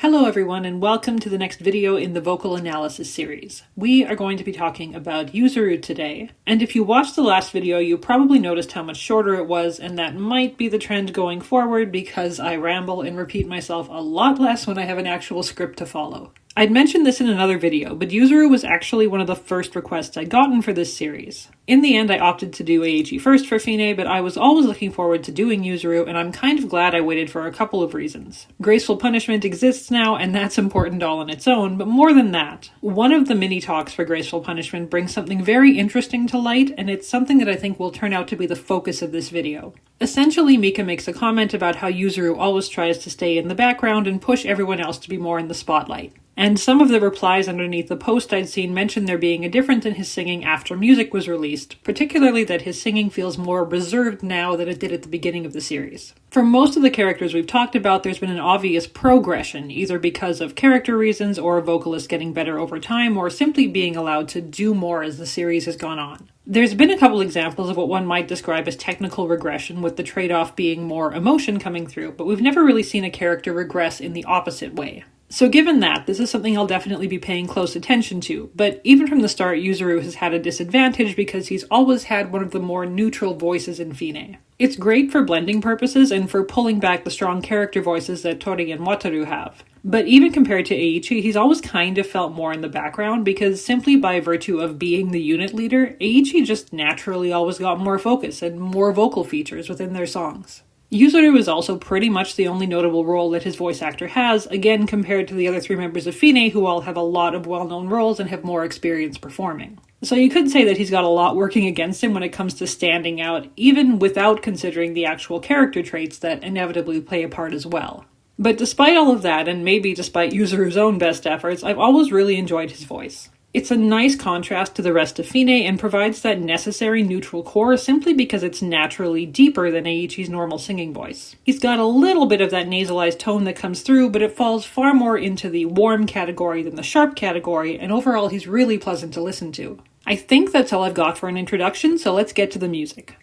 Hello everyone and welcome to the next video in the vocal analysis series. We are going to be talking about Yuzuru today, and if you watched the last video you probably noticed how much shorter it was, and that might be the trend going forward because I ramble and repeat myself a lot less when I have an actual script to follow. I'd mentioned this in another video, but Yuzuru was actually one of the first requests I'd gotten for this series. In the end I opted to do Eiichi first for Fine, but I was always looking forward to doing Yuzuru, and I'm kind of glad I waited for a couple of reasons. Graceful punishment exists now, and that's important all on its own, but more than that, one of the mini-talks for Graceful Punishment brings something very interesting to light, and it's something that I think will turn out to be the focus of this video. Essentially, Mika makes a comment about how Yuzuru always tries to stay in the background and push everyone else to be more in the spotlight. And some of the replies underneath the post I'd seen mentioned there being a difference in his singing after music was released, particularly that his singing feels more reserved now than it did at the beginning of the series. For most of the characters we've talked about, there's been an obvious progression, either because of character reasons or a vocalist getting better over time, or simply being allowed to do more as the series has gone on. There's been a couple examples of what one might describe as technical regression, with the trade-off being more emotion coming through, but we've never really seen a character regress in the opposite way. So given that, this is something I'll definitely be paying close attention to, but even from the start, Yuzuru has had a disadvantage because he's always had one of the more neutral voices in Fine. It's great for blending purposes and for pulling back the strong character voices that Tori and Wataru have. But even compared to Eiichi, he's always kind of felt more in the background because simply by virtue of being the unit leader, Eiichi just naturally always got more focus and more vocal features within their songs. Yuzuru is also pretty much the only notable role that his voice actor has, again compared to the other three members of Fine who all have a lot of well-known roles and have more experience performing. So you could say that he's got a lot working against him when it comes to standing out, even without considering the actual character traits that inevitably play a part as well. But despite all of that, and maybe despite Yuzuru's own best efforts, I've always really enjoyed his voice. It's a nice contrast to the rest of Fine and provides that necessary neutral core simply because it's naturally deeper than Eiichi's normal singing voice. He's got a little bit of that nasalized tone that comes through, but it falls far more into the warm category than the sharp category, and overall he's really pleasant to listen to. I think that's all I've got for an introduction, so let's get to the music.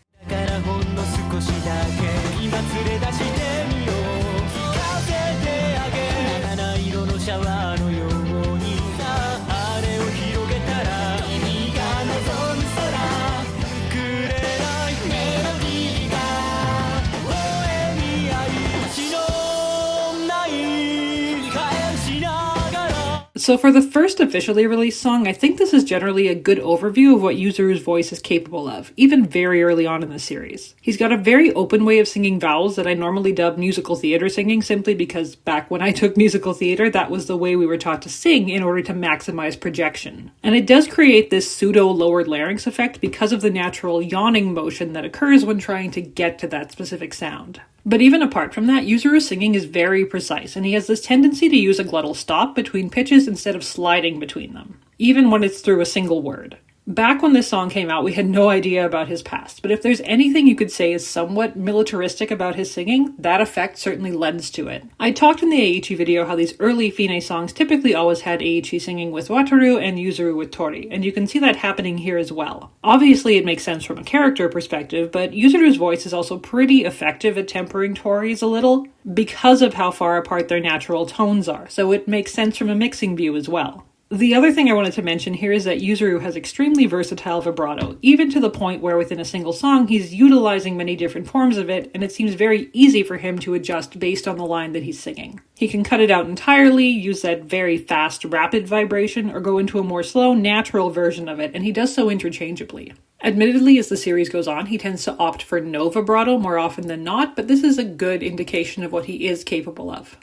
So for the first officially released song, I think this is generally a good overview of what Yuzuru's voice is capable of, even very early on in the series. He's got a very open way of singing vowels that I normally dub musical theater singing simply because back when I took musical theater, that was the way we were taught to sing in order to maximize projection. And it does create this pseudo-lowered larynx effect because of the natural yawning motion that occurs when trying to get to that specific sound. But even apart from that, Yuzuru's singing is very precise, and he has this tendency to use a glottal stop between pitches instead of sliding between them, even when it's through a single word. Back when this song came out, we had no idea about his past, but if there's anything you could say is somewhat militaristic about his singing, that effect certainly lends to it. I talked in the Eiichi video how these early Fine songs typically always had Eiichi singing with Wataru and Yuzuru with Tori, and you can see that happening here as well. Obviously it makes sense from a character perspective, but Yuzuru's voice is also pretty effective at tempering Tori's a little, because of how far apart their natural tones are, so it makes sense from a mixing view as well. The other thing I wanted to mention here is that Yuzuru has extremely versatile vibrato, even to the point where within a single song he's utilizing many different forms of it, and it seems very easy for him to adjust based on the line that he's singing. He can cut it out entirely, use that very fast, rapid vibration, or go into a more slow, natural version of it, and he does so interchangeably. Admittedly, as the series goes on, he tends to opt for no vibrato more often than not, but this is a good indication of what he is capable of.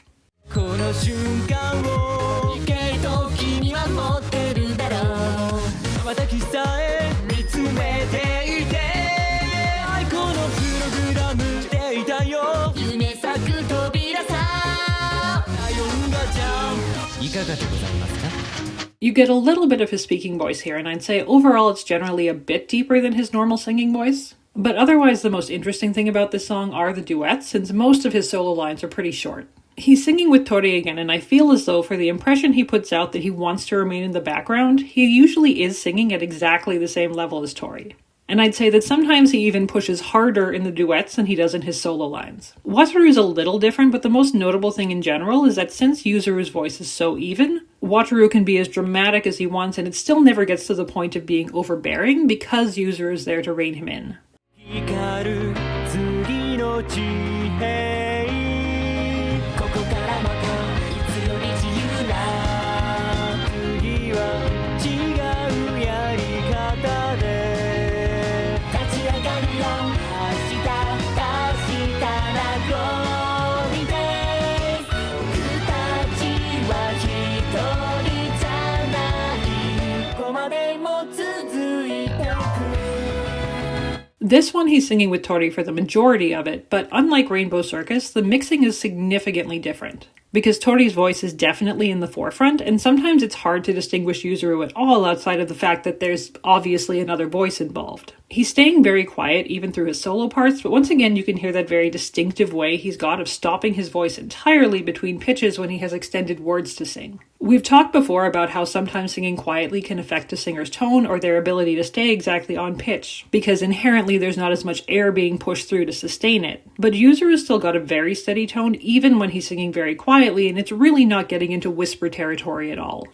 You get a little bit of his speaking voice here, and I'd say overall it's generally a bit deeper than his normal singing voice. But otherwise the most interesting thing about this song are the duets, since most of his solo lines are pretty short. He's singing with Tori again, and I feel as though for the impression he puts out that he wants to remain in the background, he usually is singing at exactly the same level as Tori. And I'd say that sometimes he even pushes harder in the duets than he does in his solo lines. Wataru is a little different, but the most notable thing in general is that since Yuzuru's voice is so even, Wataru can be as dramatic as he wants and it still never gets to the point of being overbearing because Yuzuru is there to rein him in. This one he's singing with Tori for the majority of it, but unlike Rainbow Circus, the mixing is significantly different. Because Tori's voice is definitely in the forefront, and sometimes it's hard to distinguish Yuzuru at all outside of the fact that there's obviously another voice involved. He's staying very quiet even through his solo parts, but once again you can hear that very distinctive way he's got of stopping his voice entirely between pitches when he has extended words to sing. We've talked before about how sometimes singing quietly can affect a singer's tone or their ability to stay exactly on pitch, because inherently there's not as much air being pushed through to sustain it. But Yuzuru's still got a very steady tone even when he's singing very quietly, and it's really not getting into whisper territory at all.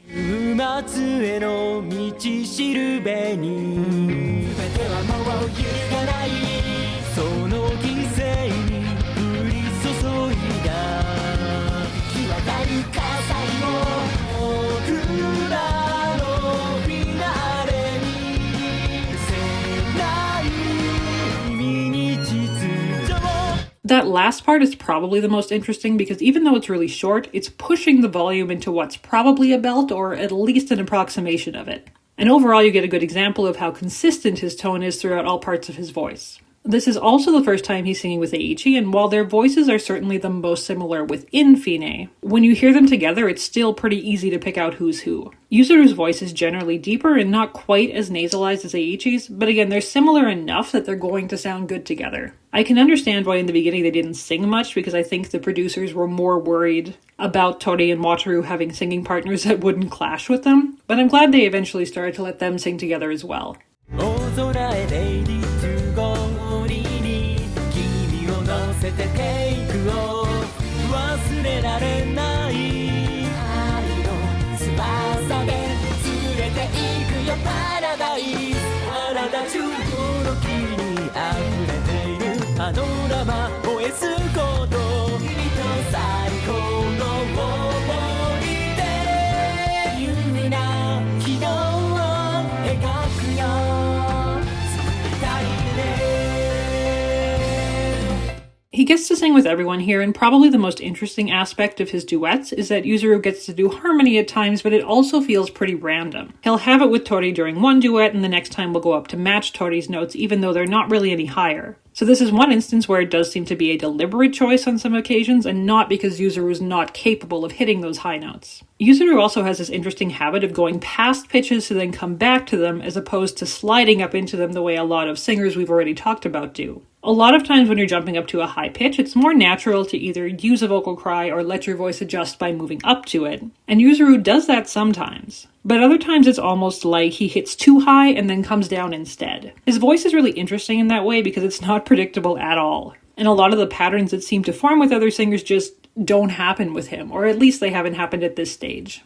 That last part is probably the most interesting because even though it's really short, it's pushing the volume into what's probably a belt or at least an approximation of it. And overall you get a good example of how consistent his tone is throughout all parts of his voice. This is also the first time he's singing with Eiichi, and while their voices are certainly the most similar within Fine, when you hear them together it's still pretty easy to pick out who's who. Yuzuru's voice is generally deeper and not quite as nasalized as Eiichi's, but again they're similar enough that they're going to sound good together. I can understand why in the beginning they didn't sing much because I think the producers were more worried about Tori and Wataru having singing partners that wouldn't clash with them, but I'm glad they eventually started to let them sing together as well. He gets to sing with everyone here, and probably the most interesting aspect of his duets is that Yuzuru gets to do harmony at times, but it also feels pretty random. He'll have it with Tori during one duet, and the next time will go up to match Tori's notes, even though they're not really any higher. So this is one instance where it does seem to be a deliberate choice on some occasions, and not because Yuzuru is not capable of hitting those high notes. Yuzuru also has this interesting habit of going past pitches to then come back to them, as opposed to sliding up into them the way a lot of singers we've already talked about do. A lot of times when you're jumping up to a high pitch, it's more natural to either use a vocal cry or let your voice adjust by moving up to it. And Yuzuru does that sometimes. But other times it's almost like he hits too high and then comes down instead. His voice is really interesting in that way because it's not predictable at all. And a lot of the patterns that seem to form with other singers just don't happen with him, or at least they haven't happened at this stage.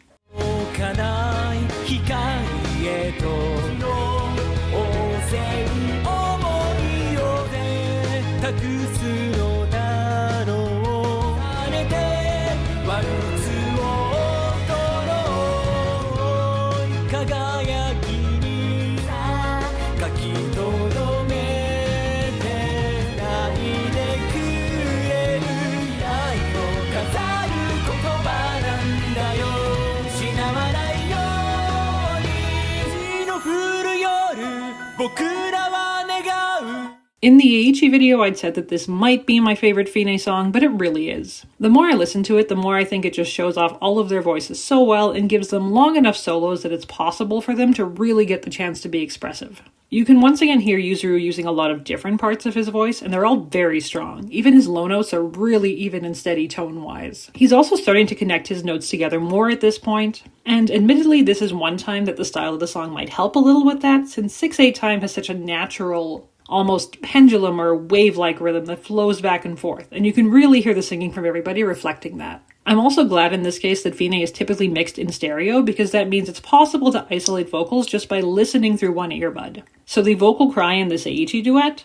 In the Eiichi video, I'd said that this might be my favorite Fine song, but it really is. The more I listen to it, the more I think it just shows off all of their voices so well and gives them long enough solos that it's possible for them to really get the chance to be expressive. You can once again hear Yuzuru using a lot of different parts of his voice, and they're all very strong. Even his low notes are really even and steady tone-wise. He's also starting to connect his notes together more at this point, and admittedly this is one time that the style of the song might help a little with that, since 6/8 time has such a natural, almost pendulum or wave-like rhythm that flows back and forth, and you can really hear the singing from everybody reflecting that. I'm also glad in this case that Fine is typically mixed in stereo, because that means it's possible to isolate vocals just by listening through one earbud. So the vocal cry in this Eiichi duet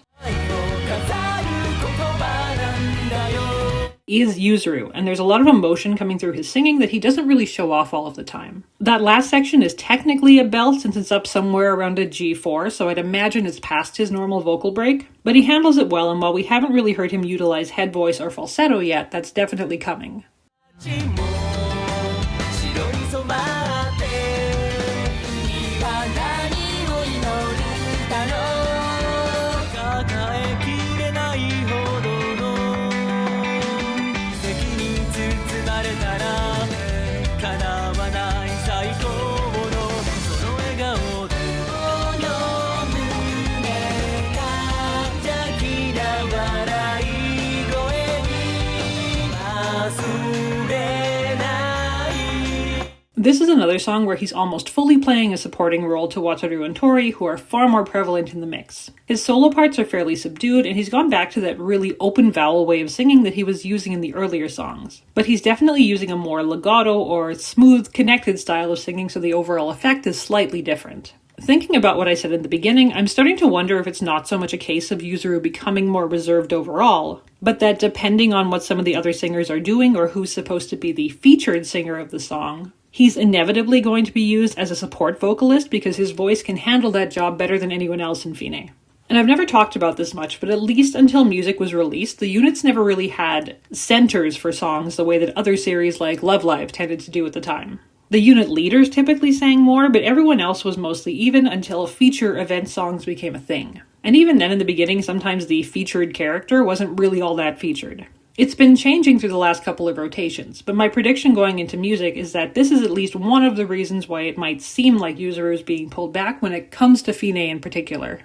is Yuzuru, and there's a lot of emotion coming through his singing that he doesn't really show off all of the time. That last section is technically a belt since it's up somewhere around a G4, so I'd imagine it's past his normal vocal break, but he handles it well, and while we haven't really heard him utilize head voice or falsetto yet, that's definitely coming. This is another song where he's almost fully playing a supporting role to Wataru and Tori, who are far more prevalent in the mix. His solo parts are fairly subdued, and he's gone back to that really open vowel way of singing that he was using in the earlier songs. But he's definitely using a more legato or smooth, connected style of singing, so the overall effect is slightly different. Thinking about what I said in the beginning, I'm starting to wonder if it's not so much a case of Yuzuru becoming more reserved overall, but that depending on what some of the other singers are doing or who's supposed to be the featured singer of the song, he's inevitably going to be used as a support vocalist because his voice can handle that job better than anyone else in Fine. And I've never talked about this much, but at least until music was released, the units never really had centers for songs the way that other series like Love Live tended to do at the time. The unit leaders typically sang more, but everyone else was mostly even until feature event songs became a thing. And even then in the beginning, sometimes the featured character wasn't really all that featured. It's been changing through the last couple of rotations, but my prediction going into music is that this is at least one of the reasons why it might seem like Yuzuru is being pulled back when it comes to Fine in particular.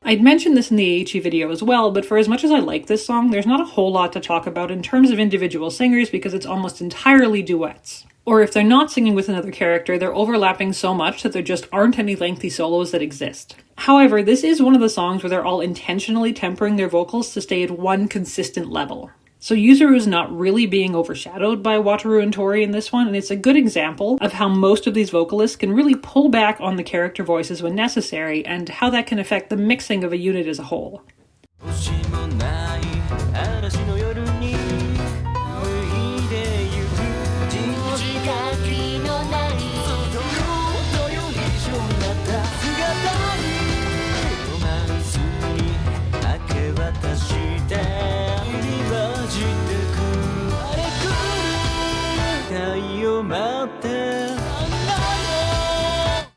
I'd mentioned this in the Eiichi video as well, but for as much as I like this song, there's not a whole lot to talk about in terms of individual singers because it's almost entirely duets. Or if they're not singing with another character, they're overlapping so much that there just aren't any lengthy solos that exist. However, this is one of the songs where they're all intentionally tempering their vocals to stay at one consistent level. So Yuzuru is not really being overshadowed by Wataru and Tori in this one, and it's a good example of how most of these vocalists can really pull back on the character voices when necessary, and how that can affect the mixing of a unit as a whole.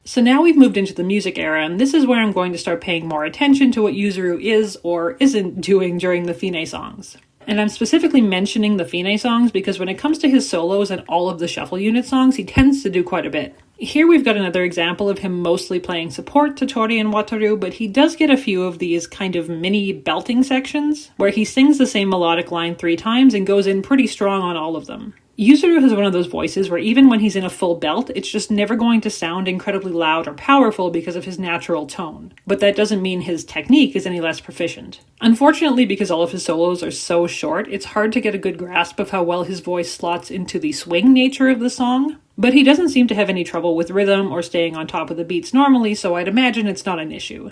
So now we've moved into the music era, and this is where I'm going to start paying more attention to what Yuzuru is or isn't doing during the Fine songs. And I'm specifically mentioning the Fine songs because when it comes to his solos and all of the shuffle unit songs, he tends to do quite a bit. Here we've got another example of him mostly playing support to Tori and Wataru, but he does get a few of these kind of mini belting sections where he sings the same melodic line 3 times and goes in pretty strong on all of them. Yuzuru has one of those voices where even when he's in a full belt, it's just never going to sound incredibly loud or powerful because of his natural tone. But that doesn't mean his technique is any less proficient. Unfortunately, because all of his solos are so short, it's hard to get a good grasp of how well his voice slots into the swing nature of the song. But he doesn't seem to have any trouble with rhythm or staying on top of the beats normally, so I'd imagine it's not an issue.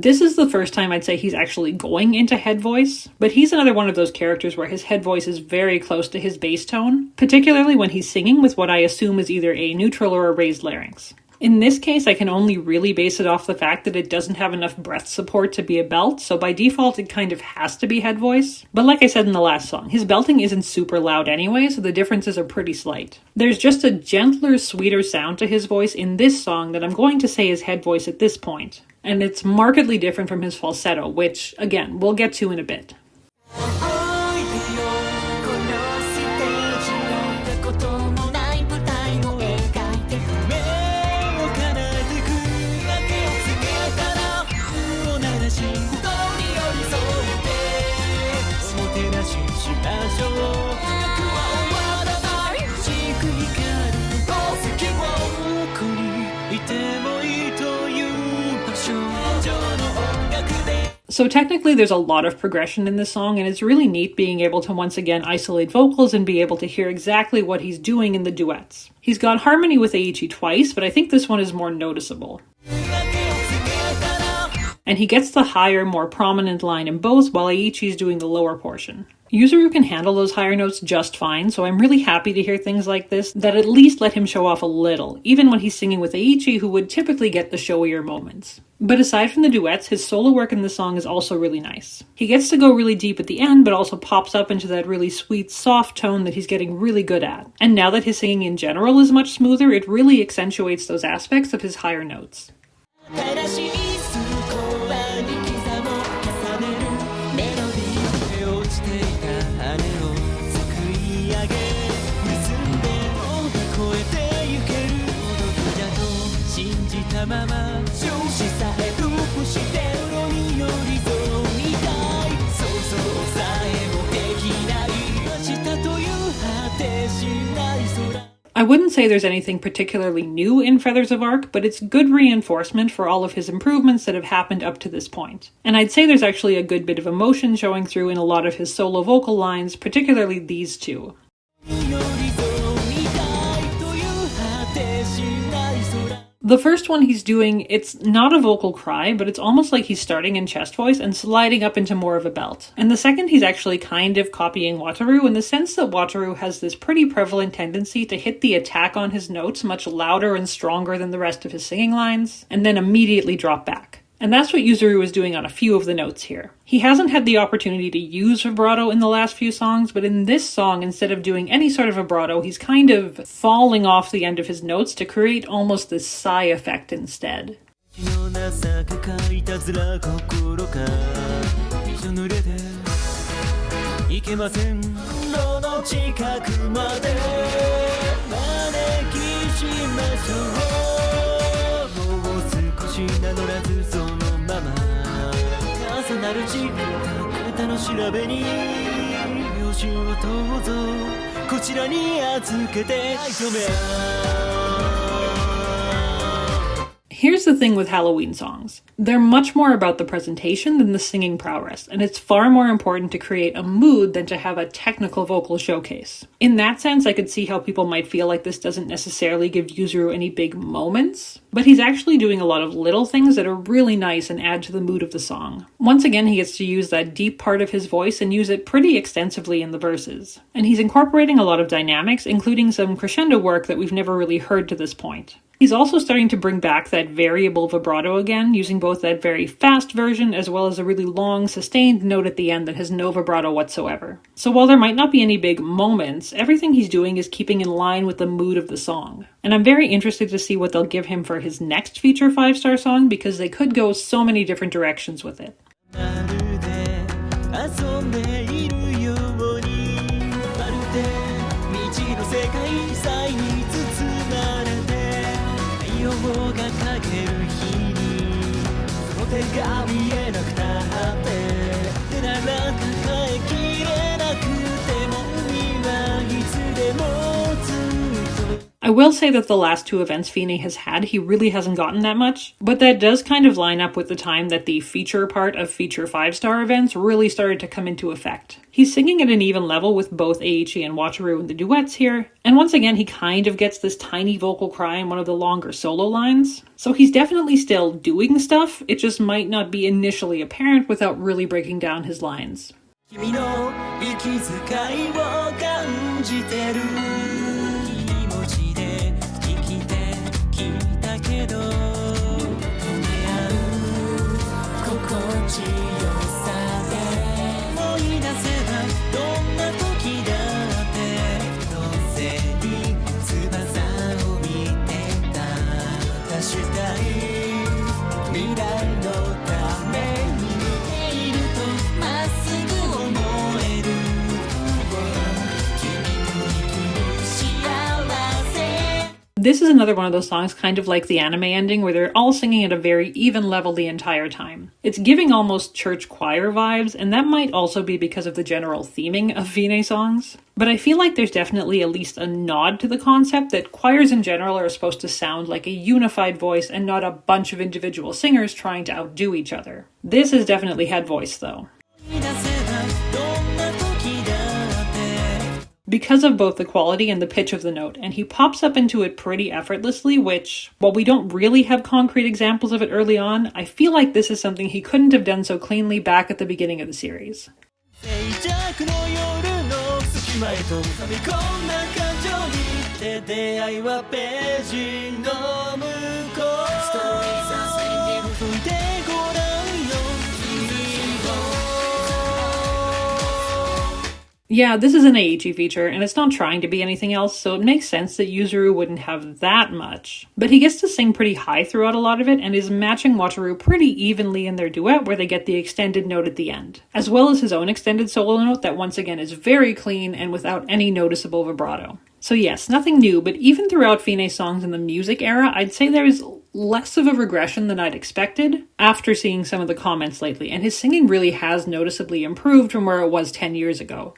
This is the first time I'd say he's actually going into head voice, but he's another one of those characters where his head voice is very close to his bass tone, particularly when he's singing with what I assume is either a neutral or a raised larynx. In this case, I can only really base it off the fact that it doesn't have enough breath support to be a belt, so by default it kind of has to be head voice. But like I said in the last song, his belting isn't super loud anyway, so the differences are pretty slight. There's just a gentler, sweeter sound to his voice in this song that I'm going to say is head voice at this point. And it's markedly different from his falsetto, which, again, we'll get to in a bit. So technically there's a lot of progression in this song, and it's really neat being able to once again isolate vocals and be able to hear exactly what he's doing in the duets. He's got harmony with Eiichi twice, but I think this one is more noticeable. And he gets the higher, more prominent line in both, while Eiichi's doing the lower portion. Yuzuru can handle those higher notes just fine, so I'm really happy to hear things like this that at least let him show off a little, even when he's singing with Eiichi, who would typically get the showier moments. But aside from the duets, his solo work in the song is also really nice. He gets to go really deep at the end, but also pops up into that really sweet, soft tone that he's getting really good at. And now that his singing in general is much smoother, it really accentuates those aspects of his higher notes. I wouldn't say there's anything particularly new in Feathers of Arc, but it's good reinforcement for all of his improvements that have happened up to this point. And I'd say there's actually a good bit of emotion showing through in a lot of his solo vocal lines, particularly these two. The first one he's doing, it's not a vocal cry, but it's almost like he's starting in chest voice and sliding up into more of a belt. And the second, he's actually kind of copying Wataru in the sense that Wataru has this pretty prevalent tendency to hit the attack on his notes much louder and stronger than the rest of his singing lines, and then immediately drop back. And that's what Yuzuru is doing on a few of the notes here. He hasn't had the opportunity to use vibrato in the last few songs, but in this song, instead of doing any sort of vibrato, he's kind of falling off the end of his notes to create almost this sigh effect instead. Here's the thing with Halloween songs. They're much more about the presentation than the singing prowess, and it's far more important to create a mood than to have a technical vocal showcase. In that sense, I could see how people might feel like this doesn't necessarily give Yuzuru any big moments, but he's actually doing a lot of little things that are really nice and add to the mood of the song. Once again, he gets to use that deep part of his voice and use it pretty extensively in the verses. And he's incorporating a lot of dynamics, including some crescendo work that we've never really heard to this point. He's also starting to bring back that variable vibrato again, using both that very fast version as well as a really long, sustained note at the end that has no vibrato whatsoever. So while there might not be any big moments, everything he's doing is keeping in line with the mood of the song. And I'm very interested to see what they'll give him for his next feature 5-star song, because they could go so many different directions with it. I I will say that the last two events Fine has had, he really hasn't gotten that much, but that does kind of line up with the time that the feature part of feature 5-star events really started to come into effect. He's singing at an even level with both Eiichi and Wataru in the duets here, and once again he kind of gets this tiny vocal cry in one of the longer solo lines. So he's definitely still doing stuff, it just might not be initially apparent without really breaking down his lines. This is another one of those songs kind of like the anime ending where they're all singing at a very even level the entire time. It's giving almost church choir vibes, and that might also be because of the general theming of Fine songs. But I feel like there's definitely at least a nod to the concept that choirs in general are supposed to sound like a unified voice and not a bunch of individual singers trying to outdo each other. This has definitely had voice though. Because of both the quality and the pitch of the note, and he pops up into it pretty effortlessly, which, while we don't really have concrete examples of it early on, I feel like this is something he couldn't have done so cleanly back at the beginning of the series. Yeah, this is an Eiichi feature, and it's not trying to be anything else, so it makes sense that Yuzuru wouldn't have that much. But he gets to sing pretty high throughout a lot of it, and is matching Wataru pretty evenly in their duet where they get the extended note at the end, as well as his own extended solo note that once again is very clean and without any noticeable vibrato. So yes, nothing new, but even throughout Fine's songs in the music era, I'd say there's less of a regression than I'd expected after seeing some of the comments lately, and his singing really has noticeably improved from where it was 10 years ago.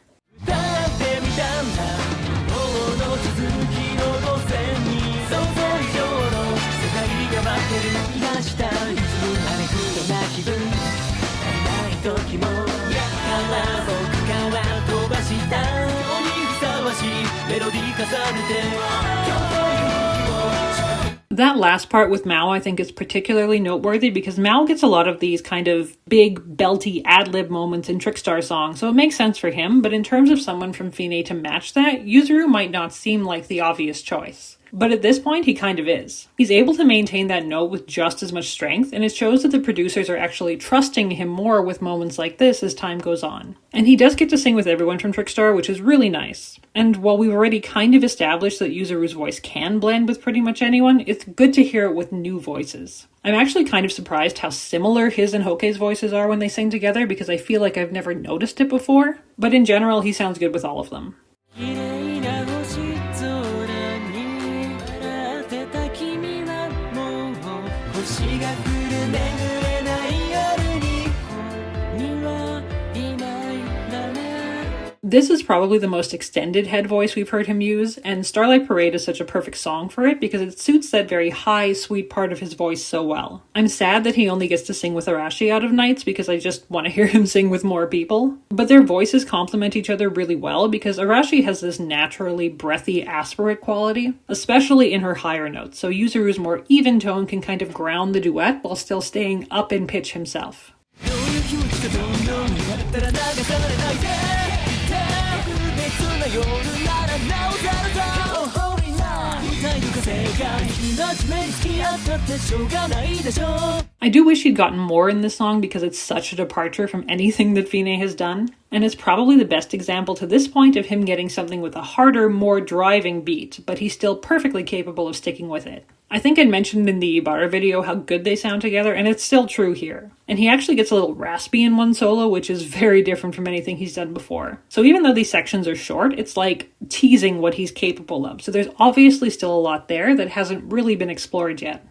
That last part with Mao I think is particularly noteworthy because Mao gets a lot of these kind of big, belty ad-lib moments in Trickstar songs, so it makes sense for him, but in terms of someone from Fine to match that, Yuzuru might not seem like the obvious choice. But at this point, he kind of is. He's able to maintain that note with just as much strength, and it shows that the producers are actually trusting him more with moments like this as time goes on. And he does get to sing with everyone from Trickstar, which is really nice. And while we've already kind of established that Yuzuru's voice can blend with pretty much anyone, it's good to hear it with new voices. I'm actually kind of surprised how similar his and Hokei's voices are when they sing together because I feel like I've never noticed it before. But in general, he sounds good with all of them. This is probably the most extended head voice we've heard him use, and Starlight Parade is such a perfect song for it because it suits that very high, sweet part of his voice so well. I'm sad that he only gets to sing with Arashi out of Nights because I just want to hear him sing with more people. But their voices complement each other really well because Arashi has this naturally breathy, aspirate quality, especially in her higher notes, so Yuzuru's more even tone can kind of ground the duet while still staying up in pitch himself. I do wish he'd gotten more in this song because it's such a departure from anything that Fine has done, and it's probably the best example to this point of him getting something with a harder, more driving beat, but he's still perfectly capable of sticking with it. I think I'd mentioned in the Ibarra video how good they sound together, and it's still true here. And he actually gets a little raspy in one solo, which is very different from anything he's done before. So even though these sections are short, it's like teasing what he's capable of. So there's obviously still a lot there that hasn't really been explored yet.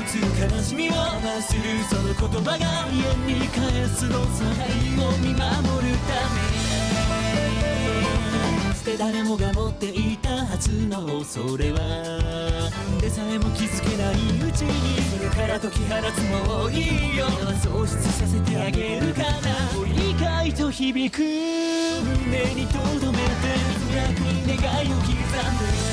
つ悲しみを忘れるその言葉が家に返すのさ愛を見守るため捨て誰もが持っていたはずのそれはでさえも気づけないうちにそれから解き放つもういいよ喪失させてあげるかな理解と響く胸に留めて楽に願いを刻んで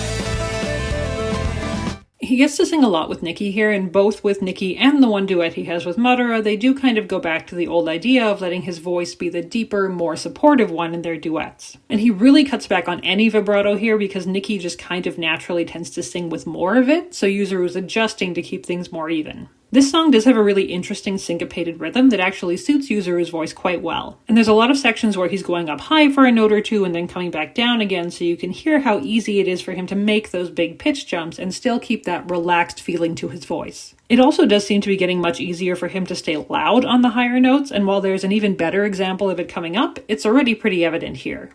He gets to sing a lot with Nikki here, and both with Nikki and the one duet he has with Madara, they do kind of go back to the old idea of letting his voice be the deeper, more supportive one in their duets. And he really cuts back on any vibrato here because Nikki just kind of naturally tends to sing with more of it, so Yuzuru's adjusting to keep things more even. This song does have a really interesting syncopated rhythm that actually suits Yuzuru's voice quite well. And there's a lot of sections where he's going up high for a note or two and then coming back down again, so you can hear how easy it is for him to make those big pitch jumps and still keep that relaxed feeling to his voice. It also does seem to be getting much easier for him to stay loud on the higher notes, and while there's an even better example of it coming up, it's already pretty evident here.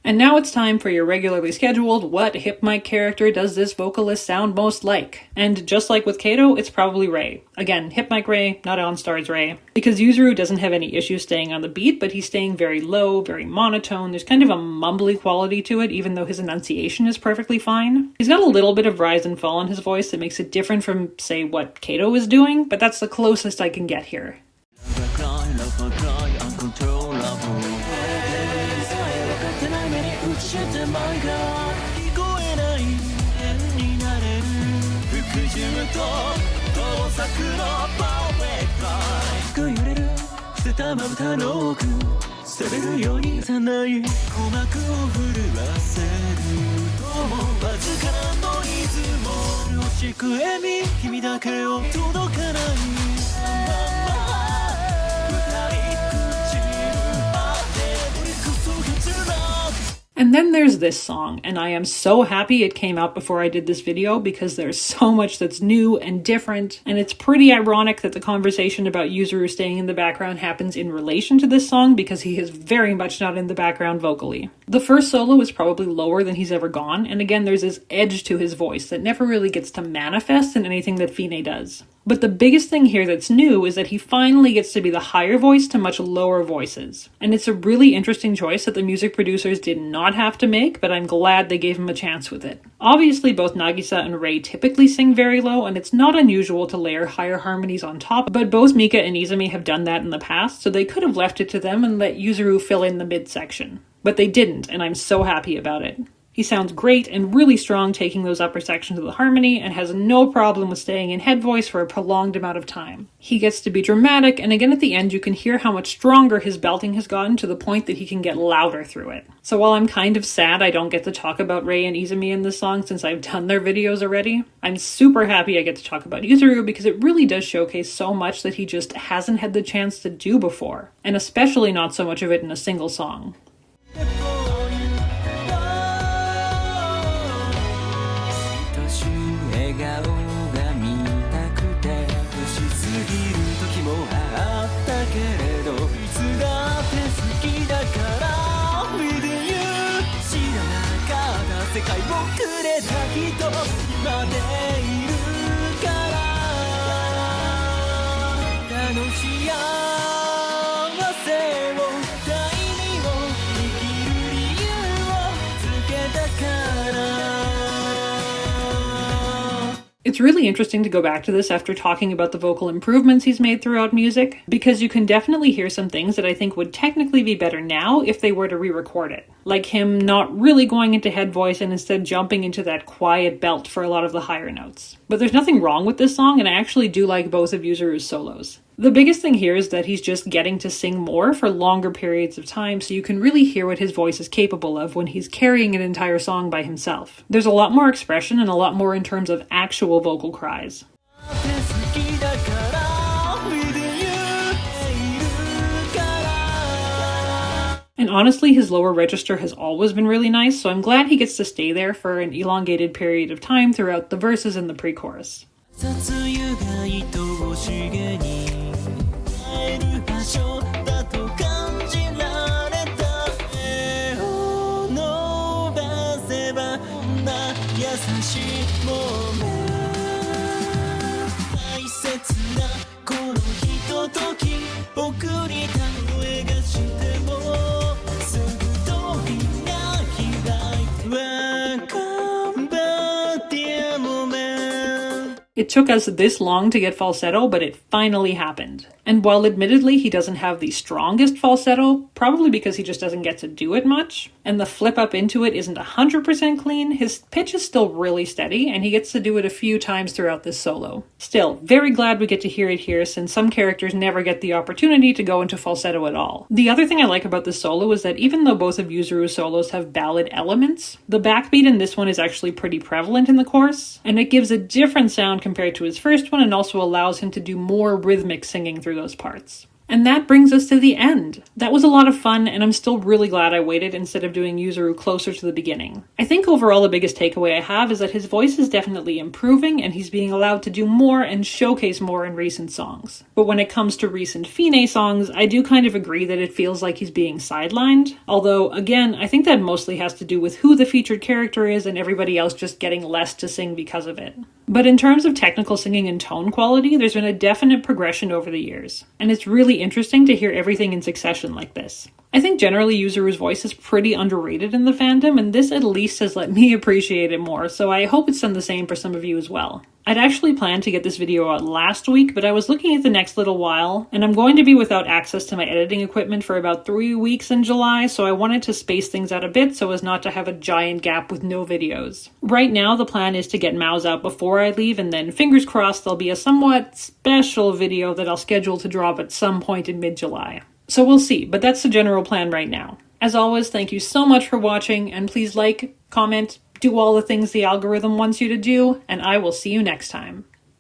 And now it's time for your regularly scheduled what hip mic character does this vocalist sound most like? And just like with Kato, it's probably Rei. Again, hip mic Rei, not OnStar's Rei. Because Yuzuru doesn't have any issues staying on the beat, but he's staying very low, very monotone. There's kind of a mumbly quality to it, even though his enunciation is perfectly fine. He's got a little bit of rise and fall in his voice that makes it different from, say, what Kato is doing, but that's the closest I can get here. And then there's this song, and I am so happy it came out before I did this video because there's so much that's new and different, and it's pretty ironic that the conversation about Yuzuru staying in the background happens in relation to this song because he is very much not in the background vocally. The first solo is probably lower than he's ever gone, and again there's this edge to his voice that never really gets to manifest in anything that Fine does. But the biggest thing here that's new is that he finally gets to be the higher voice to much lower voices. And it's a really interesting choice that the music producers did not have to make, but I'm glad they gave him a chance with it. Obviously, both Nagisa and Rei typically sing very low, and it's not unusual to layer higher harmonies on top, but both Mika and Izumi have done that in the past, so they could have left it to them and let Yuzuru fill in the midsection. But they didn't, and I'm so happy about it. He sounds great and really strong taking those upper sections of the harmony and has no problem with staying in head voice for a prolonged amount of time. He gets to be dramatic, and again at the end you can hear how much stronger his belting has gotten to the point that he can get louder through it. So while I'm kind of sad I don't get to talk about Rei and Izumi in this song since I've done their videos already, I'm super happy I get to talk about Yuzuru because it really does showcase so much that he just hasn't had the chance to do before, and especially not so much of it in a single song. It's really interesting to go back to this after talking about the vocal improvements he's made throughout music, because you can definitely hear some things that I think would technically be better now if they were to re-record it. Like him not really going into head voice and instead jumping into that quiet belt for a lot of the higher notes. But there's nothing wrong with this song, and I actually do like both of Yuzuru's solos. The biggest thing here is that he's just getting to sing more for longer periods of time, so you can really hear what his voice is capable of when he's carrying an entire song by himself. There's a lot more expression and a lot more in terms of actual vocal cries. And honestly, his lower register has always been really nice, so I'm glad he gets to stay there for an elongated period of time throughout the verses and the pre-chorus. しも大切なこのひととき送り例えがしてもすぐ扉開いてWelcome back dear moment. It took us this long to get falsetto, but it finally happened. And while admittedly he doesn't have the strongest falsetto, probably because he just doesn't get to do it much, and the flip up into it isn't 100% clean, his pitch is still really steady, and he gets to do it a few times throughout this solo. Still, very glad we get to hear it here, since some characters never get the opportunity to go into falsetto at all. The other thing I like about this solo is that even though both of Yuzuru's solos have ballad elements, the backbeat in this one is actually pretty prevalent in the chorus, and it gives a different sound compared to his first one and also allows him to do more rhythmic singing through those parts. And that brings us to the end. That was a lot of fun, and I'm still really glad I waited instead of doing Yuzuru closer to the beginning. I think overall the biggest takeaway I have is that his voice is definitely improving, and he's being allowed to do more and showcase more in recent songs. But when it comes to recent Fine songs, I do kind of agree that it feels like he's being sidelined. Although, again, I think that mostly has to do with who the featured character is and everybody else just getting less to sing because of it. But in terms of technical singing and tone quality, there's been a definite progression over the years. And it's really interesting to hear everything in succession like this. I think generally Yuzuru's voice is pretty underrated in the fandom, and this at least has let me appreciate it more, so I hope it's done the same for some of you as well. I'd actually planned to get this video out last week, but I was looking at the next little while, and I'm going to be without access to my editing equipment for about 3 weeks in July, so I wanted to space things out a bit so as not to have a giant gap with no videos. Right now, the plan is to get Mouse out before I leave, and then fingers crossed there'll be a somewhat special video that I'll schedule to drop at some point in mid-July. So we'll see, but that's the general plan right now. As always, thank you so much for watching, and please like, comment, do all the things the algorithm wants you to do, and I will see you next time.